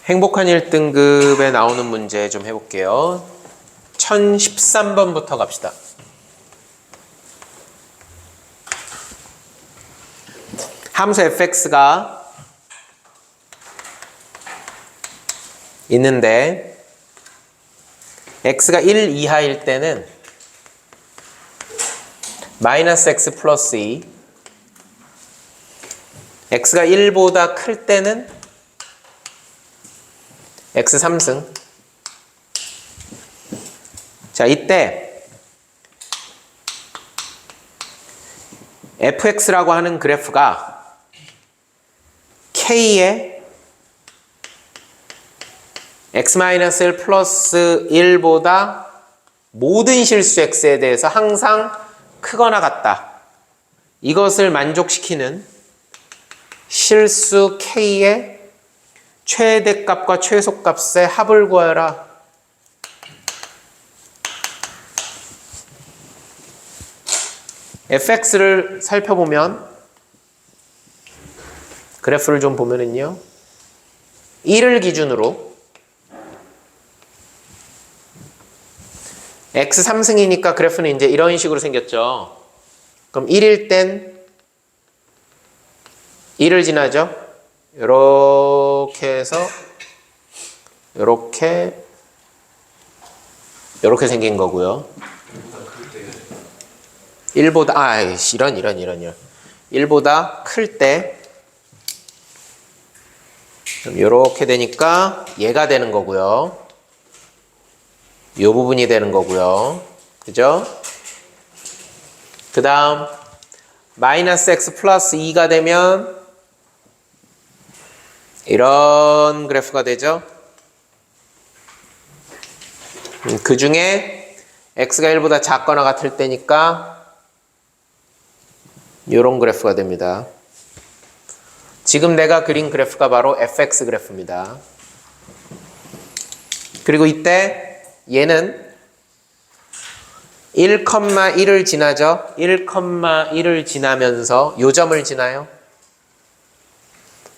행복한 1등급에 나오는 문제 좀 해볼게요. 1013번부터 갑시다. 함수 fx가 있는데 x가 1 이하일 때는 마이너스 x 플러스 2, x가 1보다 클 때는 x 3승. 자, 이때 fx라고 하는 그래프가 k의 x-1 플러스 1보다 모든 실수 x에 대해서 항상 크거나 같다. 이것을 만족시키는 실수 k의 최대값과 최소값의 합을 구하라. fx를 살펴보면 그래프를 좀 보면은요, 1을 기준으로 x 3승이니까 그래프는 이제 이런 식으로 생겼죠. 그럼 1일 땐 1을 지나죠. 이렇게 해서 이렇게 생긴 거고요. 1보다 이런 1보다 클 때 이렇게 되니까 얘가 되는 거고요. 이 부분이 되는 거고요. 그죠? 그 다음 마이너스 x 플러스 2가 되면 이런 그래프가 되죠. 그 중에 x가 1보다 작거나 같을 때니까 이런 그래프가 됩니다. 지금 내가 그린 그래프가 바로 fx 그래프입니다. 그리고 이때 얘는 1,1을 지나죠. 1,1을 지나면서 요점을 지나요.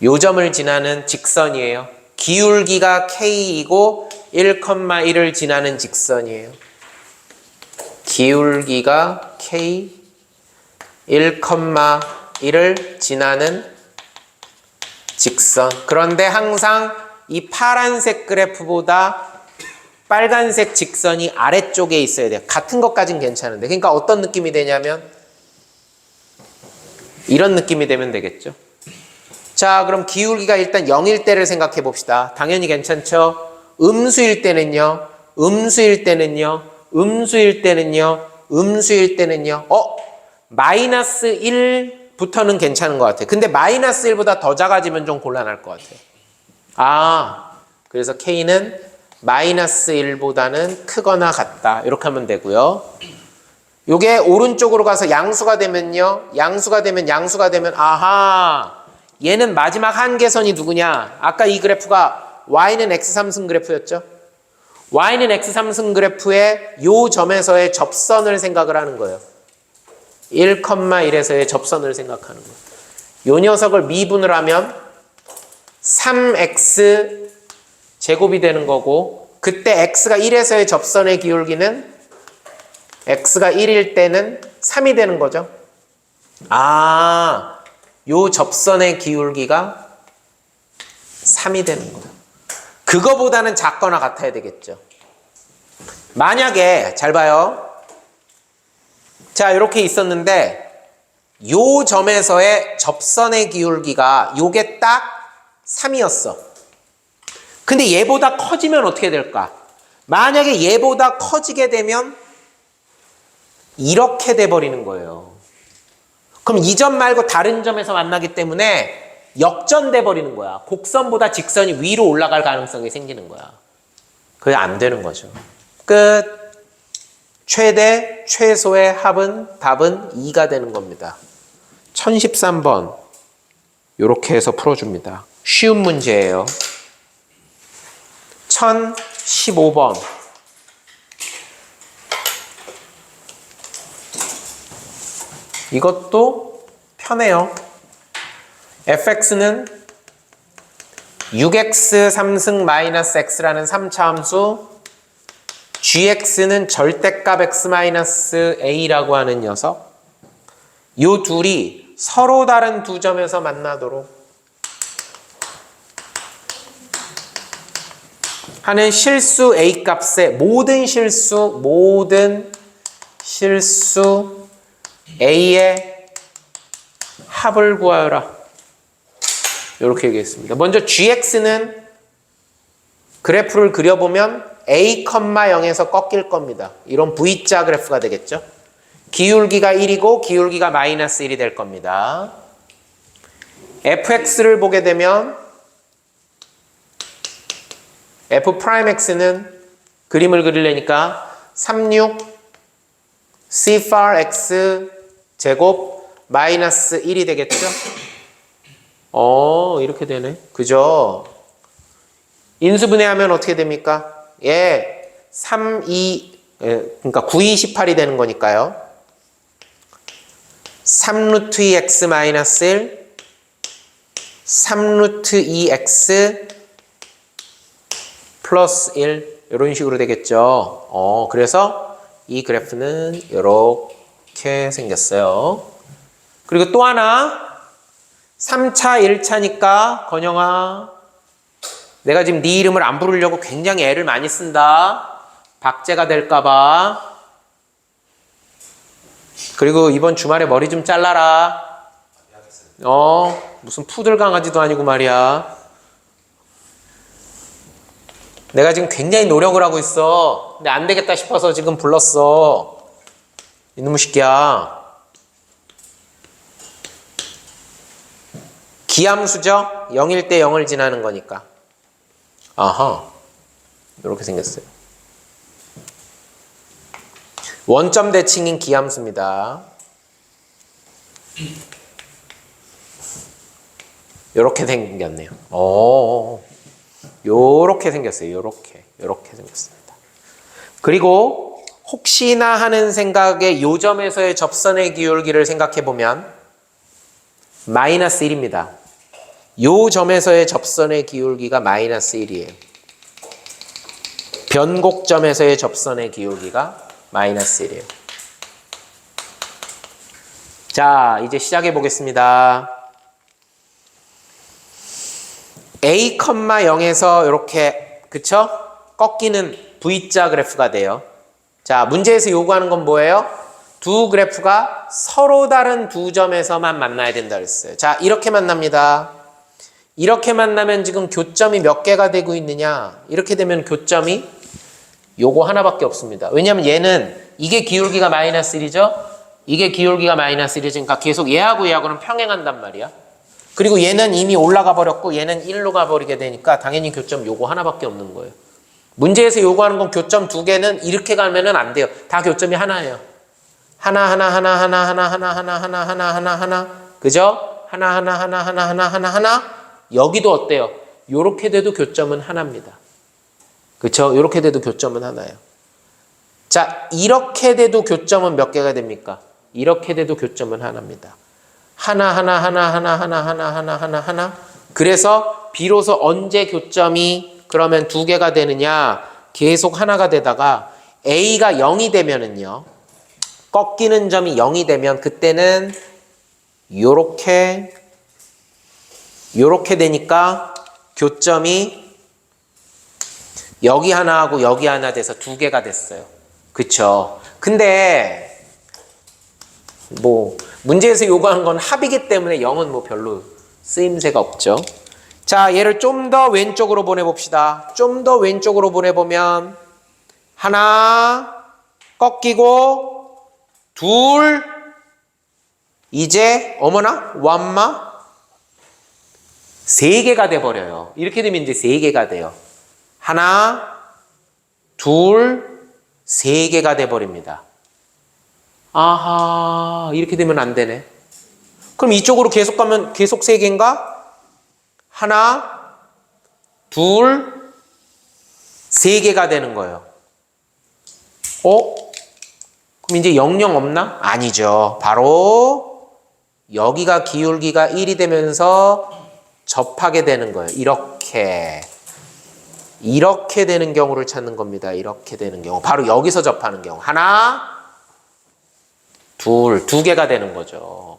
요점을 지나는 직선이에요. 기울기가 k이고 1,1을 지나는 직선이에요. 기울기가 k 1,1을 지나는 직선. 그런데 항상 이 파란색 그래프보다 빨간색 직선이 아래쪽에 있어야 돼요. 같은 것까진 괜찮은데. 그러니까 어떤 느낌이 되냐면 이런 느낌이 되면 되겠죠. 자, 그럼 기울기가 일단 0일 때를 생각해 봅시다. 당연히 괜찮죠? 음수일 때는요. 마이너스 1부터는 괜찮은 것 같아요. 근데 마이너스 1보다 더 작아지면 좀 곤란할 것 같아요. 그래서 K는 마이너스 1보다는 크거나 같다. 이렇게 하면 되고요. 요게 오른쪽으로 가서 양수가 되면요. 양수가 되면 얘는 마지막 한계선이 누구냐? 아까 이 그래프가 y는 x 3승 그래프였죠. y는 x 3승 그래프의 요 점에서의 접선을 생각을 하는 거예요. 1,1에서의 접선을 생각하는 거예요. 요 녀석을 미분을 하면 3x 제곱이 되는 거고, 그때 x가 1에서의 접선의 기울기는 x가 1일 때는 3이 되는 거죠. 요 접선의 기울기가 3이 되는 거예요. 그거보다는 작거나 같아야 되겠죠. 만약에 잘 봐요. 자, 이렇게 있었는데 요 점에서의 접선의 기울기가 요게 딱 3이었어. 근데 얘보다 커지면 어떻게 될까? 만약에 얘보다 커지게 되면 이렇게 돼버리는 거예요. 그럼 이 점 말고 다른 점에서 만나기 때문에 역전돼 버리는 거야. 곡선보다 직선이 위로 올라갈 가능성이 생기는 거야. 그게 안 되는 거죠. 끝. 최대, 최소의 합은 답은 2가 되는 겁니다. 1013번 이렇게 해서 풀어줍니다. 쉬운 문제예요. 1015번 이것도 편해요. fx는 6x 3승 마이너스 x라는 3차 함수, gx는 절대값 x 마이너스 a라고 하는 녀석, 요 둘이 서로 다른 두 점에서 만나도록 하는 실수 a 값의 모든 실수 a의 합을 구하여라. 이렇게 얘기했습니다. 먼저 gx는 그래프를 그려보면 a, 0에서 꺾일 겁니다. 이런 V자 그래프가 되겠죠. 기울기가 1이고 기울기가 마이너스 1이 될 겁니다. fx를 보게 되면 f'x는 그림을 그리려니까 36 c far x 제곱 마이너스 1이 되겠죠. 이렇게 되네. 그죠? 인수분해하면 어떻게 됩니까? 3, 2, 그러니까 9, 2, 18이 되는 거니까요. 3루트 2x 마이너스 1, 3루트 2x 플러스 1 이런 식으로 되겠죠. 그래서 이 그래프는 이렇게 생겼어요. 그리고 또 하나 3차 1차니까 건영아 내가 지금 네 이름을 안 부르려고 굉장히 애를 많이 쓴다. 박제가 될까봐. 그리고 이번 주말에 머리 좀 잘라라. 무슨 푸들 강아지도 아니고 말이야. 내가 지금 굉장히 노력을 하고 있어. 근데 안 되겠다 싶어서 지금 불렀어. 이놈의 새끼야. 기함수죠? 0일 때 0을 지나는 거니까. 아하. 이렇게 생겼어요. 원점 대칭인 기함수입니다. 이렇게 생겼네요. 요렇게 생겼어요. 요렇게 생겼습니다. 그리고 혹시나 하는 생각에 요 점에서의 접선의 기울기를 생각해 보면 마이너스 1입니다. 요 점에서의 접선의 기울기가 마이너스 1이에요. 변곡점에서의 접선의 기울기가 마이너스 1이에요. 자, 이제 시작해 보겠습니다. a, 0에서 이렇게 그쵸? 꺾이는 V자 그래프가 돼요. 자, 문제에서 요구하는 건 뭐예요? 두 그래프가 서로 다른 두 점에서만 만나야 된다 그랬어요. 자, 이렇게 만납니다. 이렇게 만나면 지금 교점이 몇 개가 되고 있느냐? 이렇게 되면 교점이 요거 하나밖에 없습니다. 왜냐하면 얘는 이게 기울기가 마이너스 1이죠? 이게 기울기가 마이너스 1이죠. 그러니까 계속 얘하고는 평행한단 말이야. 그리고 얘는 이미 올라가 버렸고 얘는 1로 가버리게 되니까 당연히 교점 요거 하나밖에 없는 거예요. 문제에서 요구하는 건 교점 두 개는 이렇게 가면은 안 돼요. 다 교점이 하나예요. 하나. 그죠? 하나. 여기도 어때요? 요렇게 돼도 교점은 하나입니다. 그쵸? 요렇게 돼도 교점은 하나예요. 자, 이렇게 돼도 교점은 몇 개가 됩니까? 이렇게 돼도 교점은 하나입니다. 하나. 그래서 비로소 언제 교점이 그러면 두 개가 되느냐? 계속 하나가 되다가 A가 0이 되면은요. 꺾이는 점이 0이 되면 그때는 요렇게 되니까 교점이 여기 하나하고 여기 하나 돼서 두 개가 됐어요. 그쵸? 근데 뭐 문제에서 요구한 건 합이기 때문에 0은 뭐 별로 쓰임새가 없죠. 자, 얘를 좀 더 왼쪽으로 보내봅시다. 좀 더 왼쪽으로 보내보면 하나 꺾이고 둘 이제 어머나 완마 세 개가 돼버려요. 이렇게 되면 이제 세 개가 돼요. 하나 둘 세 개가 돼버립니다. 아하, 이렇게 되면 안 되네. 그럼 이쪽으로 계속 가면 계속 세 개인가? 하나 둘 세 개가 되는 거예요. 그럼 이제 00 없나? 아니죠. 바로 여기가 기울기가 1이 되면서 접하게 되는 거예요. 이렇게 되는 경우를 찾는 겁니다. 이렇게 되는 경우. 바로 여기서 접하는 경우. 하나, 두 개가 되는 거죠.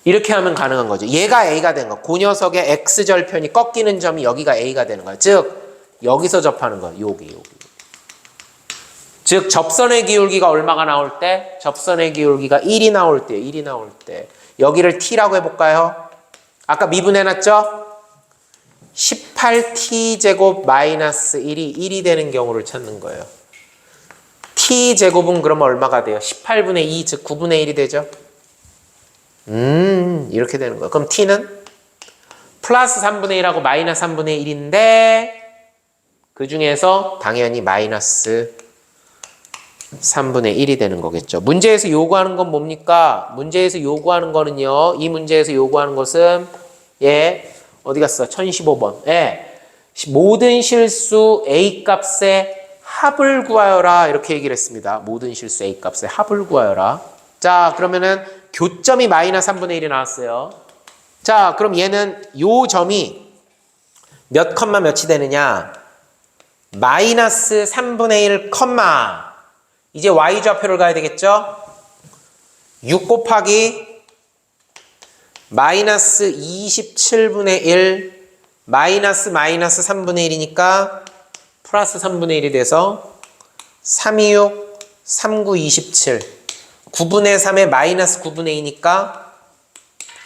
이렇게 하면 가능한 거죠. 얘가 A가 된 거. 그 녀석의 X절편이 꺾이는 점이 여기가 A가 되는 거예요. 즉, 여기서 접하는 거예요. 여기. 즉, 접선의 기울기가 얼마가 나올 때? 접선의 기울기가 1이 나올 때. 여기를 T라고 해볼까요? 아까 미분해놨죠? 18T제곱 마이너스 1이 되는 경우를 찾는 거예요. T제곱은 그러면 얼마가 돼요? 18분의 2, 즉 9분의 1이 되죠? 이렇게 되는 거예요. 그럼 T는 플러스 3분의 1하고 마이너스 3분의 1인데 그 중에서 당연히 마이너스 3분의 1이 되는 거겠죠. 문제에서 요구하는 건 뭡니까? 문제에서 요구하는 거는요. 이 문제에서 요구하는 것은 어디 갔어? 1015번. 모든 실수 A 값의 합을 구하여라. 이렇게 얘기를 했습니다. 모든 실수 A 값의 합을 구하여라. 자, 그러면은 교점이 마이너스 3분의 1이 나왔어요. 자, 그럼 얘는 요 점이 몇 컴마 몇이 되느냐? 마이너스 3분의 1 컴마. 이제 y좌표를 가야 되겠죠? 6 곱하기 마이너스 27분의 1 마이너스 3분의 1이니까 플러스 3분의 1이 돼서 326, 39, 27 9분의 3에 마이너스 9분의 2니까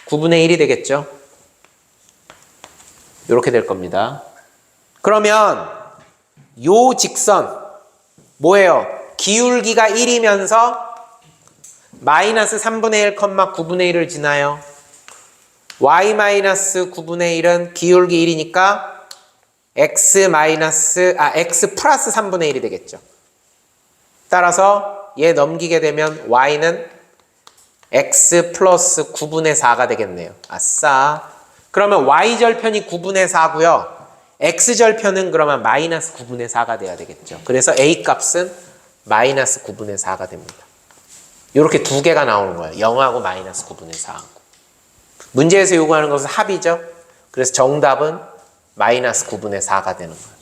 9분의 1이 되겠죠? 이렇게 될 겁니다. 그러면 요 직선 뭐예요? 기울기가 1이면서 마이너스 3분의 1, 9분의 1을 지나요. y 마이너스 9분의 1은 기울기 1이니까 x 플러스 3분의 1이 되겠죠. 따라서 얘 넘기게 되면 y는 x 플러스 9분의 4가 되겠네요. 아싸. 그러면 y절편이 9분의 4고요. x절편은 그러면 마이너스 9분의 4가 돼야 되겠죠. 그래서 a 값은 마이너스 9분의 4가 됩니다. 이렇게 두 개가 나오는 거예요. 0하고 마이너스 9분의 4하고. 문제에서 요구하는 것은 합이죠. 그래서 정답은 마이너스 9분의 4가 되는 거예요.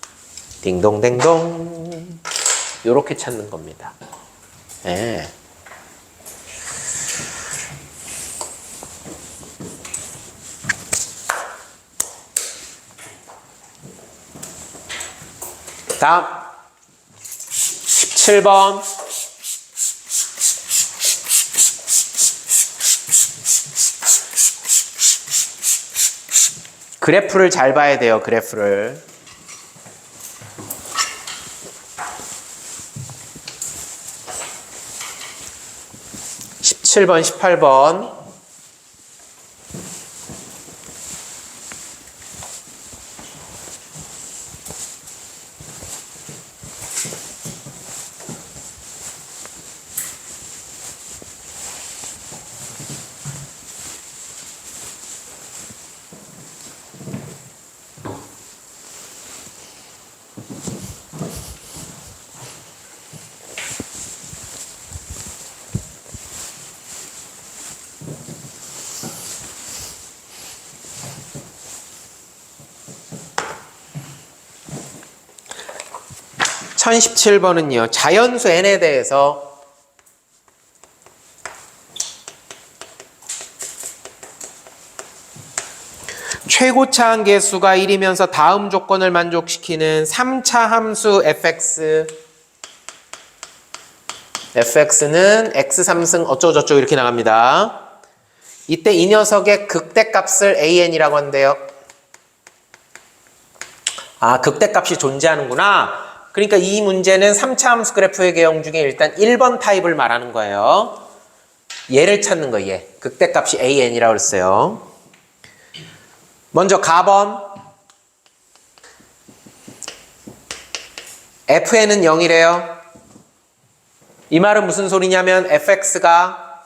딩동댕동. 이렇게 찾는 겁니다. 다음 17번 그래프를 잘 봐야 돼요. 그래프를 17번 18번 (1017번은요) 자연수 n에 대해서 최고차 한계수가 1이면서 다음 조건을 만족시키는 3차 함수 fx는 x3승 어쩌고저쩌고 이렇게 나갑니다. 이때 이 녀석의 극대값을 an이라고 한대요. 아, 극대값이 존재하는구나. 그러니까 이 문제는 3차 함수 그래프의 개형 중에 일단 1번 타입을 말하는 거예요. 얘를 찾는 거예요. 얘. 극대값이 an이라고 했어요. 먼저 가번 fn은 0이래요. 이 말은 무슨 소리냐면 fx가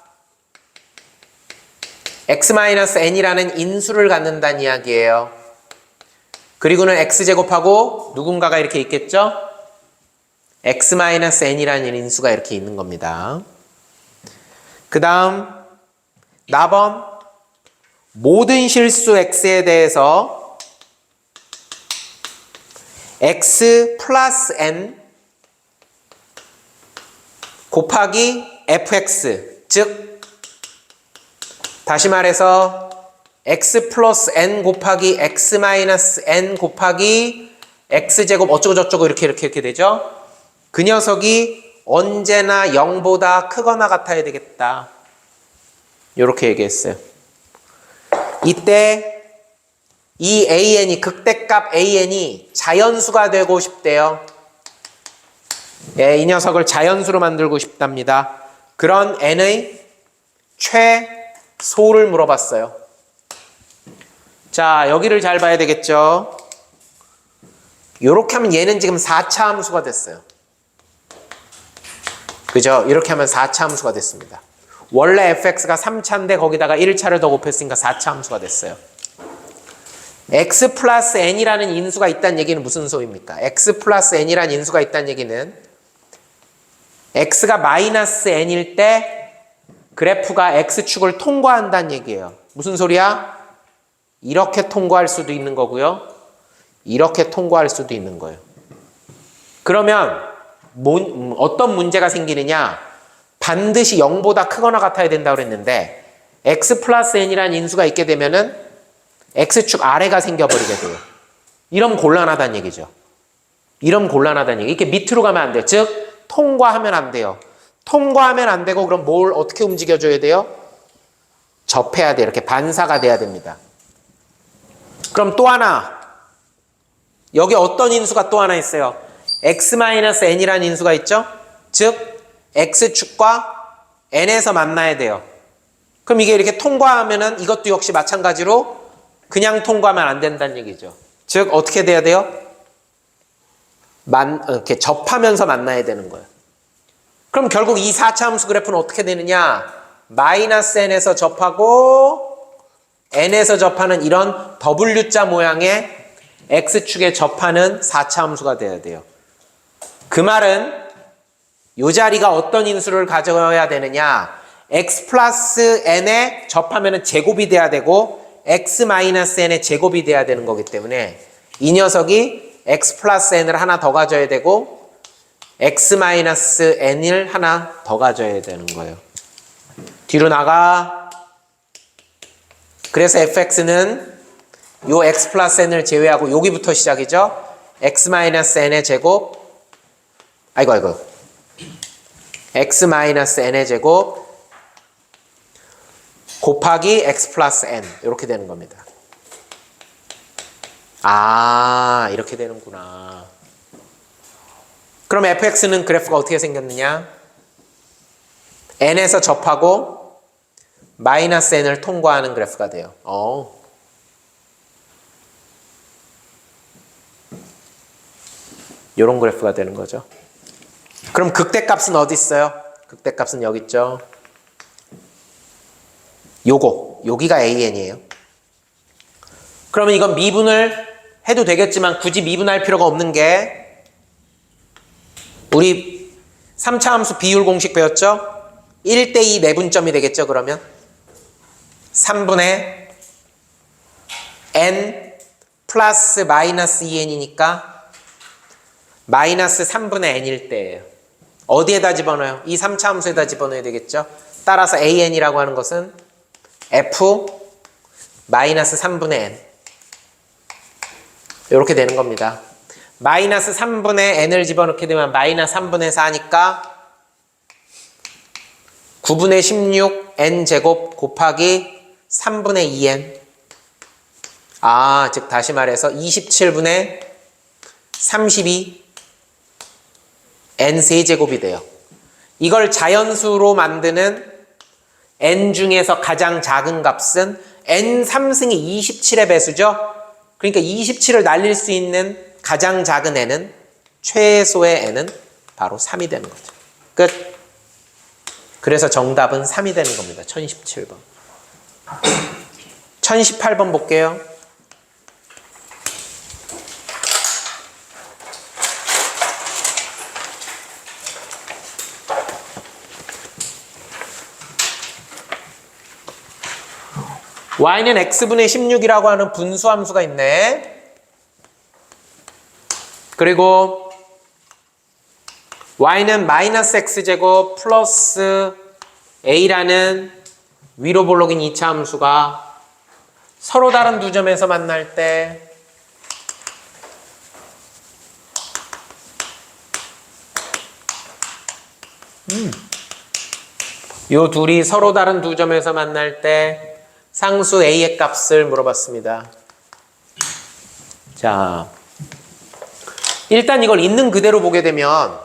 x-n이라는 인수를 갖는다는 이야기예요. 그리고는 x제곱하고 누군가가 이렇게 있겠죠? x-n이라는 인수가 이렇게 있는 겁니다. 그 다음 나번 모든 실수 x에 대해서 x 플러스 n 곱하기 fx, 즉 다시 말해서 x 플러스 n 곱하기 x 마이너스 n 곱하기 x제곱 어쩌고저쩌고 이렇게 되죠. 그 녀석이 언제나 0보다 크거나 같아야 되겠다. 이렇게 얘기했어요. 이때 이 an이, 극대값 an이 자연수가 되고 싶대요. 예, 이 녀석을 자연수로 만들고 싶답니다. 그런 n의 최소를 물어봤어요. 자, 여기를 잘 봐야 되겠죠. 이렇게 하면 얘는 지금 4차 함수가 됐어요. 그죠? 이렇게 하면 4차 함수가 됐습니다. 원래 fx가 3차인데 거기다가 1차를 더 곱했으니까 4차 함수가 됐어요. x 플러스 n이라는 인수가 있다는 얘기는 무슨 소리입니까? x 플러스 n이라는 인수가 있다는 얘기는 x가 마이너스 n일 때 그래프가 x축을 통과한다는 얘기예요. 무슨 소리야? 이렇게 통과할 수도 있는 거고요. 이렇게 통과할 수도 있는 거예요. 그러면 어떤 문제가 생기느냐? 반드시 0보다 크거나 같아야 된다고 그랬는데 x 플러스 n이라는 인수가 있게 되면은 x축 아래가 생겨버리게 돼요. 이러면 곤란하다는 얘기죠. 이러면 곤란하다는 얘기. 이렇게 밑으로 가면 안 돼요. 즉 통과하면 안 돼요. 통과하면 안 되고 그럼 뭘 어떻게 움직여줘야 돼요? 접해야 돼요. 이렇게 반사가 돼야 됩니다. 그럼 또 하나, 여기 어떤 인수가 또 하나 있어요? x-n이라는 인수가 있죠? 즉 x축과 n에서 만나야 돼요. 그럼 이게 이렇게 통과하면은 이것도 역시 마찬가지로 그냥 통과하면 안 된다는 얘기죠. 즉 어떻게 돼야 돼요? 이렇게 접하면서 만나야 되는 거예요. 그럼 결국 이 4차 함수 그래프는 어떻게 되느냐? 마이너스 n에서 접하고 n에서 접하는 이런 W자 모양의 x축에 접하는 4차 함수가 돼야 돼요. 그 말은 이 자리가 어떤 인수를 가져야 되느냐? x 플러스 n에 접하면 제곱이 돼야 되고 x 마이너스 n의 제곱이 돼야 되는 거기 때문에 이 녀석이 x 플러스 n을 하나 더 가져야 되고 x 마이너스 n을 하나 더 가져야 되는 거예요. 뒤로 나가. 그래서 fx는 요 x 플러스 n을 제외하고 여기부터 시작이죠. x 마이너스 n의 제곱, 아이고 x 마이너스 n의 제곱 곱하기 x 플러스 n 이렇게 되는 겁니다. 아, 이렇게 되는구나. 그럼 fx는 그래프가 어떻게 생겼느냐? n에서 접하고 마이너스 n을 통과하는 그래프가 돼요. 이런 그래프가 되는 거죠. 그럼 극대값은 어디 있어요? 극대값은 여기 있죠. 여기가 an이에요. 그러면 이건 미분을 해도 되겠지만 굳이 미분할 필요가 없는 게 우리 3차 함수 비율 공식 배웠죠? 1대2 내분점이 되겠죠, 그러면? 3분의 n 플러스 마이너스 2n이니까 마이너스 3분의 n일 때예요. 어디에다 집어넣어요? 이 3차 함수에다 집어넣어야 되겠죠? 따라서 an이라고 하는 것은 f 마이너스 3분의 n 이렇게 되는 겁니다. 마이너스 3분의 n을 집어넣게 되면 마이너스 3분의 4니까 9분의 16 n 제곱 곱하기 3분의 2n 즉 다시 말해서 27분의 32 n 세제곱이 돼요. 이걸 자연수로 만드는 n 중에서 가장 작은 값은 n 3승이 27의 배수죠. 그러니까 27을 날릴 수 있는 가장 작은 n은 최소의 n은 바로 3이 되는 거죠. 끝. 그래서 정답은 3이 되는 겁니다. 1017번. 1018번 볼게요. y는 x분의 16이라고 하는 분수함수가 있네. 그리고 y는 마이너스 x제곱 플러스 a라는 위로 볼록인 2차 함수가 서로 다른 두 점에서 만날 때 요 둘이 서로 다른 두 점에서 만날 때 상수 a의 값을 물어봤습니다. 자, 일단 이걸 있는 그대로 보게 되면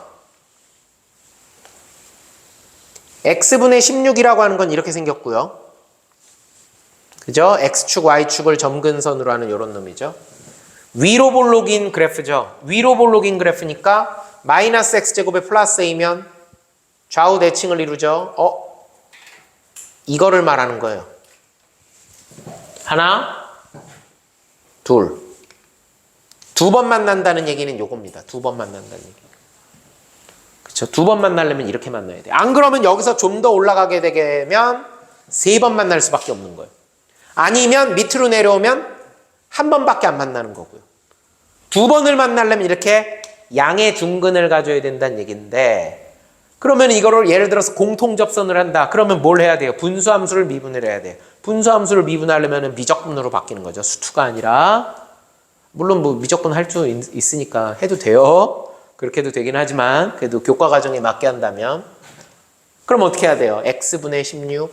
x분의 16이라고 하는 건 이렇게 생겼고요. 그죠? x축, y축을 점근선으로 하는 이런 놈이죠. 위로 볼록인 그래프죠. 위로 볼록인 그래프니까 마이너스 x제곱에 플러스 a면 좌우 대칭을 이루죠. 이거를 말하는 거예요. 하나, 둘. 두 번 만난다는 얘기는 요겁니다. 두 번 만난다는 얘기. 그쵸? 두 번 만나려면 이렇게 만나야 돼요. 안 그러면 여기서 좀 더 올라가게 되면 세 번 만날 수밖에 없는 거예요. 아니면 밑으로 내려오면 한 번밖에 안 만나는 거고요. 두 번을 만나려면 이렇게 양의 중근을 가져야 된다는 얘기인데, 그러면 이거를 예를 들어서 공통접선을 한다. 그러면 뭘 해야 돼요? 분수함수를 미분을 해야 돼요. 분수함수를 미분하려면 미적분으로 바뀌는 거죠. 수투가 아니라. 물론 뭐 미적분 할 수 있으니까 해도 돼요. 그렇게 해도 되긴 하지만 그래도 교과 과정에 맞게 한다면. 그럼 어떻게 해야 돼요? x분의 16은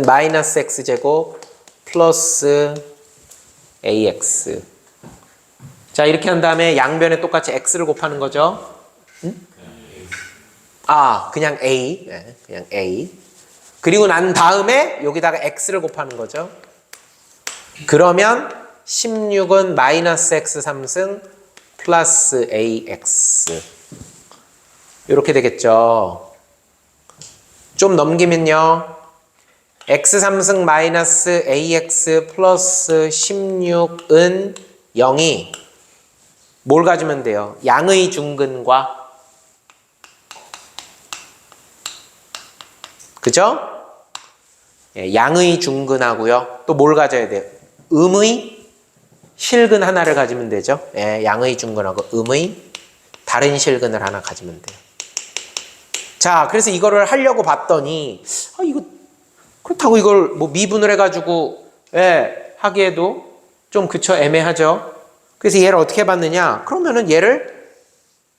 마이너스 x제곱 플러스 ax. 자, 이렇게 한 다음에 양변에 똑같이 x를 곱하는 거죠. 응? 그냥 a. 네, 그냥 a. 그리고 난 다음에 여기다가 x를 곱하는 거죠. 그러면 16은 마이너스 x 3승 플러스 ax. 이렇게 되겠죠. 좀 넘기면요. x 3승 마이너스 ax 플러스 16은 0이 뭘 가지면 돼요? 양의 중근과, 그죠? 예, 양의 중근하고요. 또 뭘 가져야 돼요? 음의 실근 하나를 가지면 되죠. 예, 양의 중근하고 음의 다른 실근을 하나 가지면 돼요. 자, 그래서 이거를 하려고 봤더니 이거 그렇다고 이걸 뭐 미분을 해가지고 하기에도 좀 그쵸, 애매하죠. 그래서 얘를 어떻게 해봤느냐? 그러면은 얘를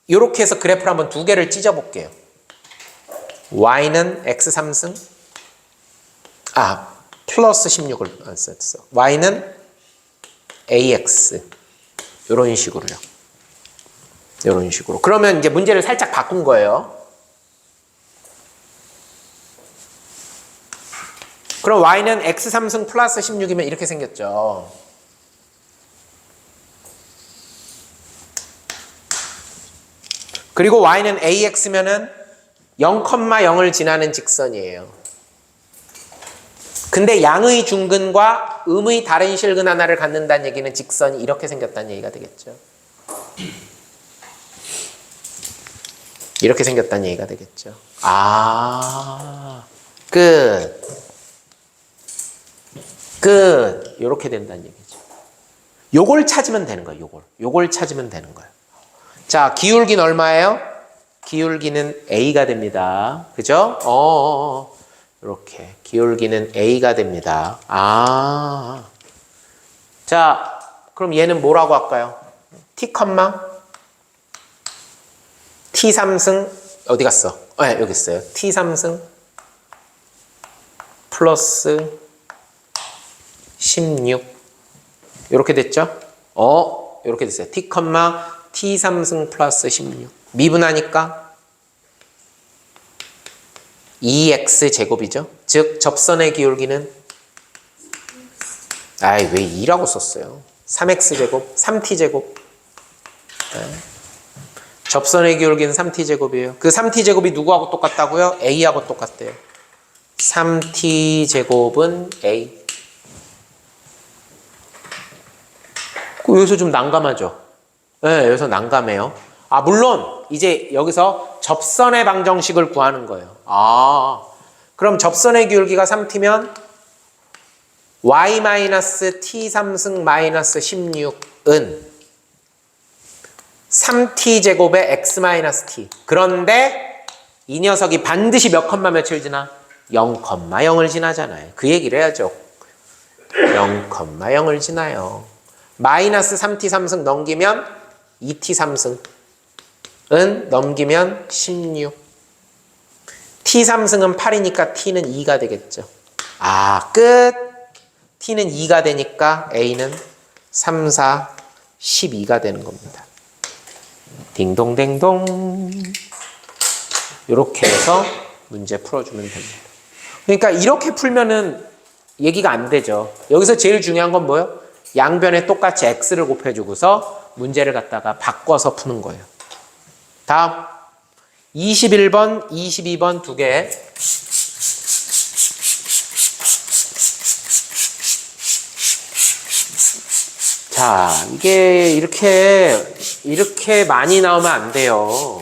이렇게 해서 그래프를 한번 두 개를 찢어볼게요. y는 x 3승 플러스 16을 안 썼어. y는 ax 이런 식으로요. 이런 식으로. 그러면 이제 문제를 살짝 바꾼 거예요. 그럼 y는 x 3승 플러스 16이면 이렇게 생겼죠. 그리고 y는 ax면은 0,0을 지나는 직선이에요. 근데 양의 중근과 음의 다른 실근 하나를 갖는다는 얘기는 직선이 이렇게 생겼다는 얘기가 되겠죠. 이렇게 생겼다는 얘기가 되겠죠. 끝. 요렇게 된다는 얘기죠. 요걸 찾으면 되는 거예요. 요걸 찾으면 되는 거예요. 자, 기울기는 얼마예요? 기울기는 a가 됩니다. 그죠? 이렇게 기울기는 a가 됩니다. 자, 그럼 얘는 뭐라고 할까요? t, t 3승 어디 갔어? 여기 있어요. t 3승 플러스 16 이렇게 됐죠? 이렇게 됐어요. t, t 3승 플러스 16 미분하니까 2x 제곱이죠. 즉 접선의 기울기는 왜 2라고 썼어요. 3x 제곱, 3t 제곱. 접선의 기울기는 3t 제곱이에요. 그 3t 제곱이 누구하고 똑같다고요? a하고 똑같대요. 3t 제곱은 a. 여기서 좀 난감하죠? 네, 여기서 난감해요. 물론 이제 여기서 접선의 방정식을 구하는 거예요. 그럼 접선의 기울기가 3t면 y-t3승 마이너스 16은 3t제곱의 x-t. 그런데 이 녀석이 반드시 몇 컴마 며칠 지나? 0,0을 지나잖아요. 그 얘기를 해야죠. 0,0을 지나요. 마이너스 3t3승 넘기면 2t3승은 넘기면 16. t3승은 8이니까 t는 2가 되겠죠. 아, 끝. t는 2가 되니까 a는 3, 4, 12가 되는 겁니다. 딩동댕동. 이렇게 해서 문제 풀어주면 됩니다. 그러니까 이렇게 풀면은 얘기가 안 되죠. 여기서 제일 중요한 건 뭐예요? 양변에 똑같이 x를 곱해주고서 문제를 갖다가 바꿔서 푸는 거예요. 다음 21번, 22번 두 개. 자, 이게 이렇게 많이 나오면 안 돼요.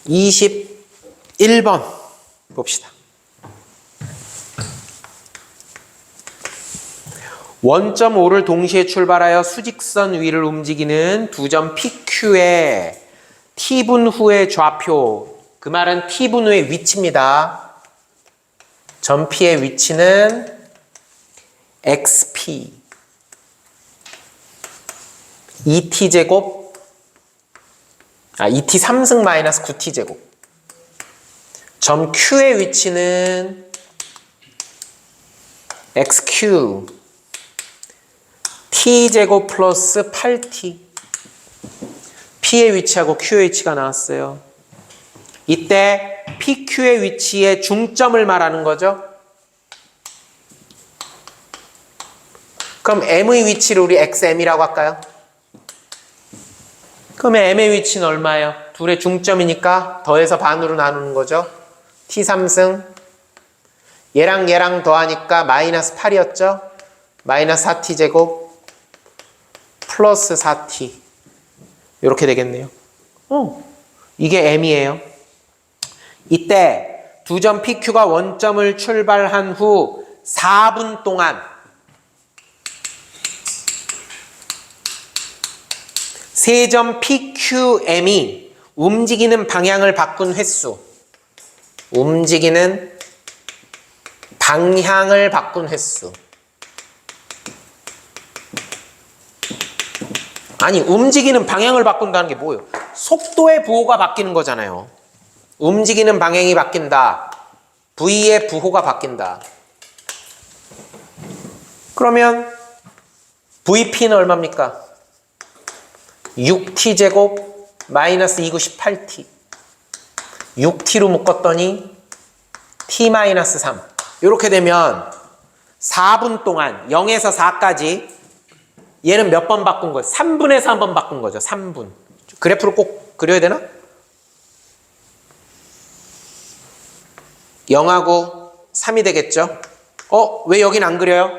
21번 봅시다. 원점 O를 동시에 출발하여 수직선 위를 움직이는 두 점 PQ의 T분 후의 좌표. 그 말은 T분 후의 위치입니다. 점 P의 위치는 XP 2T제곱 2T 3승 마이너스 9T제곱. 점 Q의 위치는 XQ T제곱 플러스 8T. P의 위치하고 Q의 위치가 나왔어요. 이때 PQ의 위치의 중점을 말하는 거죠. 그럼 M의 위치를 우리 XM이라고 할까요? 그럼 M의 위치는 얼마예요? 둘의 중점이니까 더해서 반으로 나누는 거죠. T3승 얘랑 더하니까 마이너스 8이었죠. 마이너스 4T제곱 플러스 4T 이렇게 되겠네요. 이게 M이에요. 이때 두 점 PQ가 원점을 출발한 후 4분 동안 세 점 PQM이 움직이는 방향을 바꾼 횟수. 움직이는 방향을 바꾼 횟수. 아니, 움직이는 방향을 바꾼다는 게 뭐예요? 속도의 부호가 바뀌는 거잖아요. 움직이는 방향이 바뀐다. V의 부호가 바뀐다. 그러면 VP는 얼마입니까? 6T제곱 마이너스 298T. 6T로 묶었더니 T-3. 이렇게 되면 4분 동안 0에서 4까지 얘는 몇 번 바꾼 거예요? 3분에서 한 번 바꾼 거죠. 3분. 그래프를 꼭 그려야 되나? 0하고 3이 되겠죠? 왜 여긴 안 그려요?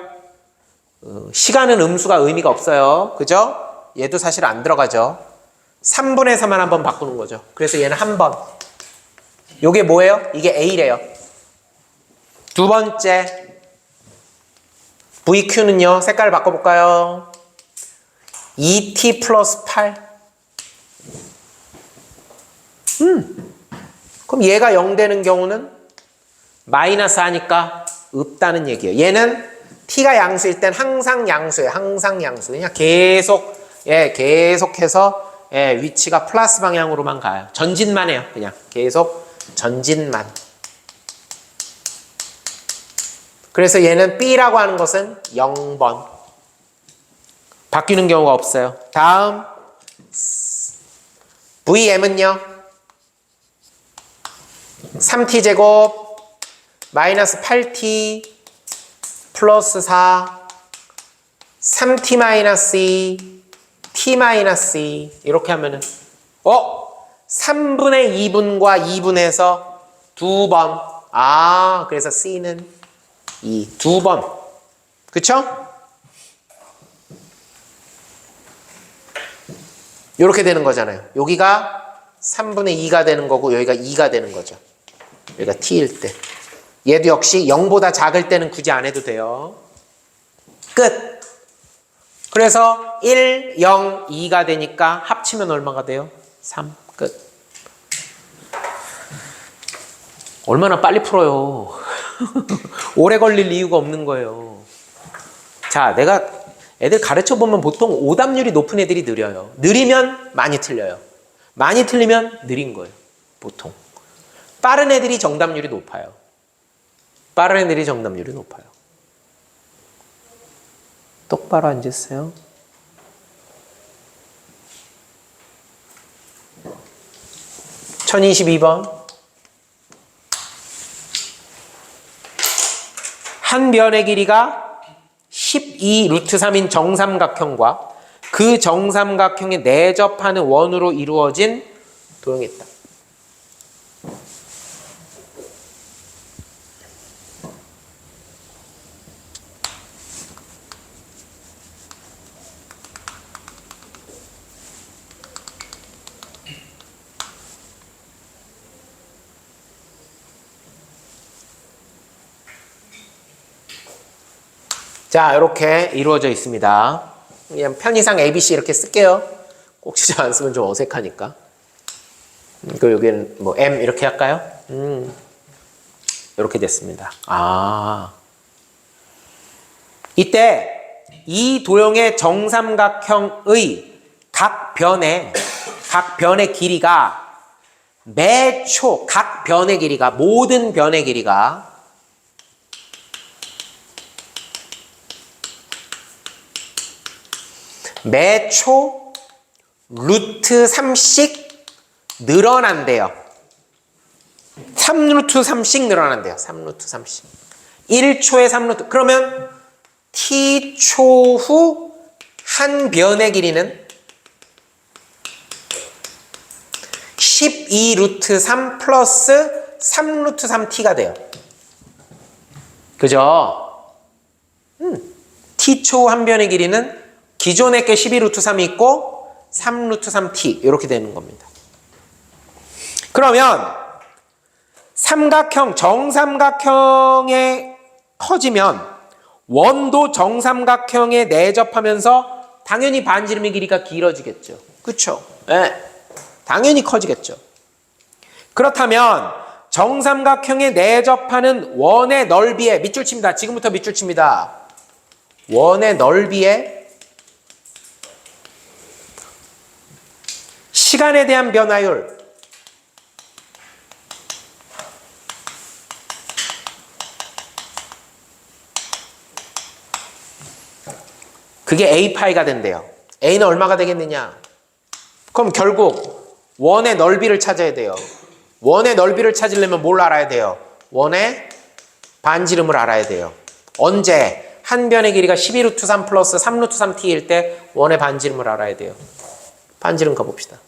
시간은 음수가 의미가 없어요. 그죠? 얘도 사실 안 들어가죠. 3분에서만 한 번 바꾸는 거죠. 그래서 얘는 한 번. 요게 뭐예요? 이게 A래요. 두 번째 VQ는요. 색깔을 바꿔볼까요? 2t 플러스 8. 그럼 얘가 0 되는 경우는 마이너스 하니까 없다는 얘기예요. 얘는 t가 양수일 땐 항상 양수예요. 항상 양수. 그냥 계속해서 위치가 플러스 방향으로만 가요. 전진만 해요. 그냥 계속 전진만. 그래서 얘는 B라고 하는 것은 0번. 바뀌는 경우가 없어요. 다음 VM은요. 3t제곱 마이너스 8t 플러스 4 3t 마이너스 2 t 마이너스 2 이렇게 하면은 3분의 2분과 2분에서 2번. 그래서 C는 2번. 그쵸? 이렇게 되는 거잖아요. 여기가 3분의 2가 되는 거고 여기가 2가 되는 거죠. 여기가 t일 때. 얘도 역시 0보다 작을 때는 굳이 안 해도 돼요. 끝. 그래서 1, 0, 2가 되니까 합치면 얼마가 돼요? 3. 끝. 얼마나 빨리 풀어요. 오래 걸릴 이유가 없는 거예요. 자, 내가 애들 가르쳐보면 보통 오답률이 높은 애들이 느려요. 느리면 많이 틀려요. 많이 틀리면 느린 거예요. 보통. 빠른 애들이 정답률이 높아요. 빠른 애들이 정답률이 높아요. 똑바로 앉으세요. (1022번) 한 변의 길이가 12 루트 3인 정삼각형과 그 정삼각형에 내접하는 원으로 이루어진 도형이 있다. 자, 이렇게 이루어져 있습니다. 그냥 편의상 ABC 이렇게 쓸게요. 꼭 진짜 안 쓰면 좀 어색하니까. 그리고 여기는 뭐 M 이렇게 할까요? 이렇게 됐습니다. 이때 이 도형의 정삼각형의 각 변의 길이가 매초 각 변의 길이가 모든 변의 길이가 매초 루트 3씩 늘어난대요. 3루트 3씩 늘어난대요. 3루트 3씩. 1초에 3루트. 그러면 t초 후 한 변의 길이는 12루트 3 플러스 3루트 3t가 돼요. 그죠? t초 후 한 변의 길이는 기존의 게 12루트 3이 있고 3루트 3t 이렇게 되는 겁니다. 그러면 삼각형 정삼각형에 커지면 원도 정삼각형에 내접하면서 당연히 반지름의 길이가 길어지겠죠. 그렇죠? 네. 당연히 커지겠죠. 그렇다면 정삼각형에 내접하는 원의 넓이에 밑줄 칩니다. 지금부터 밑줄 칩니다. 원의 넓이에 시간에 대한 변화율 그게 A파이가 된대요. A는 얼마가 되겠느냐? 그럼 결국 원의 넓이를 찾아야 돼요. 원의 넓이를 찾으려면 뭘 알아야 돼요? 원의 반지름을 알아야 돼요. 언제? 한 변의 길이가 12루트 3 플러스 3루트 3t일 때 원의 반지름을 알아야 돼요. 반지름 가봅시다.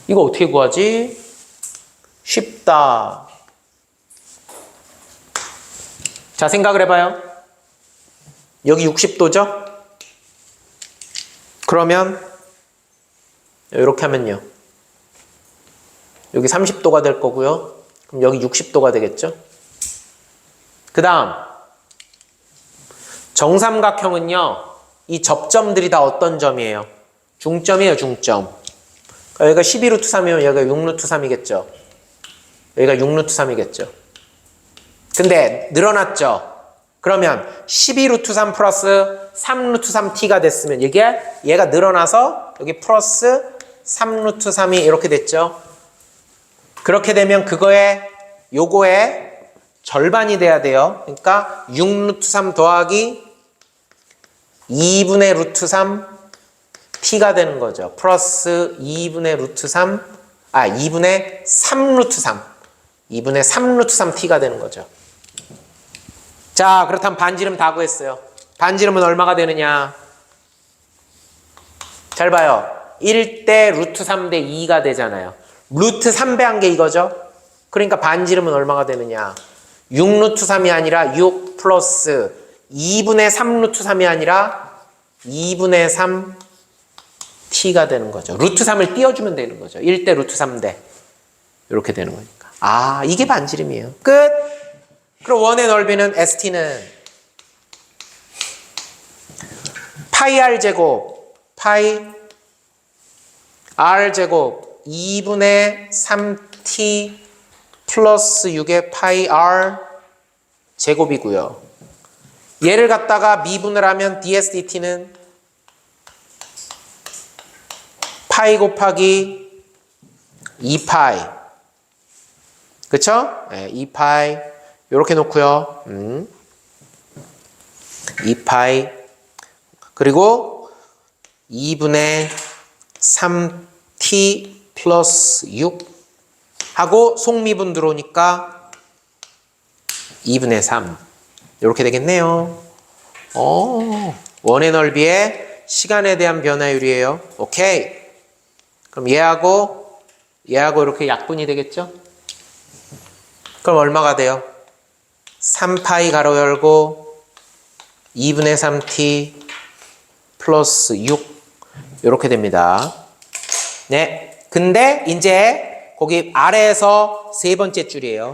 이거 어떻게 구하지? 쉽다. 자, 생각을 해봐요. 여기 60도죠? 그러면 이렇게 하면요. 여기 30도가 될 거고요. 그럼 여기 60도가 되겠죠? 그 다음 정삼각형은요. 이 접점들이 다 어떤 점이에요? 중점이에요, 중점. 여기가 12루트 3이면 여기가 6루트 3이겠죠. 여기가 6루트 3이겠죠. 근데 늘어났죠. 그러면 12루트 3 플러스 3루트 3t가 됐으면 얘가 늘어나서 여기 플러스 3루트 3이 이렇게 됐죠. 그렇게 되면 요거의 절반이 돼야 돼요. 그러니까 6루트 3 더하기 2분의 루트 3 t가 되는 거죠. 플러스 2분의 루트 3, 2분의 3 루트 3. 2분의 3 루트 3t가 되는 거죠. 자, 그렇다면 반지름 다 구했어요. 반지름은 얼마가 되느냐? 잘 봐요. 1대 루트 3대 2가 되잖아요. 루트 3배한 게 이거죠. 그러니까 반지름은 얼마가 되느냐? 6 루트 3이 아니라 6 플러스 2분의 3 루트 3이 아니라 2분의 3 t가 되는 거죠. 루트 3을 띄워주면 되는 거죠. 1대 루트 3대. 이렇게 되는 거니까. 이게 반지름이에요. 끝! 그럼 원의 넓이는 st는 파이 r 제곱, 파이 r 제곱 2분의 3t 플러스 6의 파이 r 제곱이고요. 얘를 갖다가 미분을 하면 ds dt는 파이 곱하기 2파이. 그쵸? 네, 2파이. 요렇게 놓고요. 2파이. 그리고 2분의 3t 플러스 6 하고 속미분 들어오니까 2분의 3. 요렇게 되겠네요. 원의 넓이의 시간에 대한 변화율이에요. 오케이. 그럼 얘하고 이렇게 약분이 되겠죠? 그럼 얼마가 돼요? 3파이 가로 열고 2분의 3t 플러스 6 이렇게 됩니다. 네. 근데 이제 거기 아래에서 세 번째 줄이에요.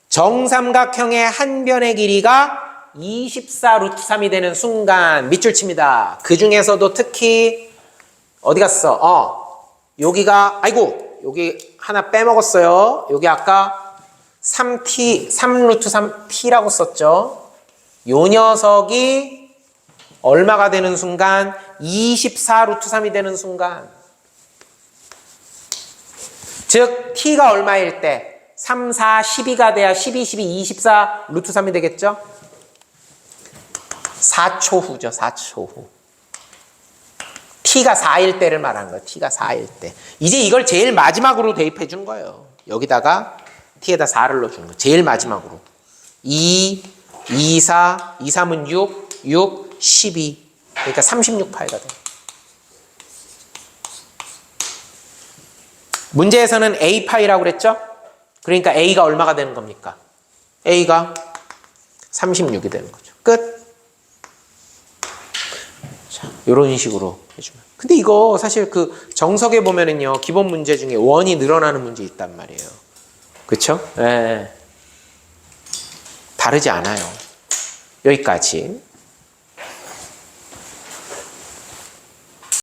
정삼각형의 한 변의 길이가 24 루트 3이 되는 순간 밑줄 칩니다. 그 중에서도 특히 어디 갔어? 여기가 여기 하나 빼먹었어요. 여기 아까 3t, 3루트 3t라고 썼죠. 요 녀석이 얼마가 되는 순간? 24루트 3이 되는 순간. 즉 t가 얼마일 때? 3, 4, 12가 돼야 12, 12, 24 루트 3이 되겠죠? 4초 후죠. 4초 후. t가 4일 때를 말하는 거예요. t가 4일 때. 이제 이걸 제일 마지막으로 대입해 준 거예요. 여기다가 t에다 4를 넣어주는 거예요. 제일 마지막으로. 2, 2, 4, 2, 3은 6, 6, 12. 그러니까 36파이가 돼요. 문제에서는 a파이라고 그랬죠? 그러니까 a가 얼마가 되는 겁니까? a가 36이 되는 거죠. 끝. 자, 이런 식으로 해주면. 근데 이거 사실 그 정석에 보면은요, 기본 문제 중에 원이 늘어나는 문제 있단 말이에요. 그쵸? 네. 다르지 않아요. 여기까지.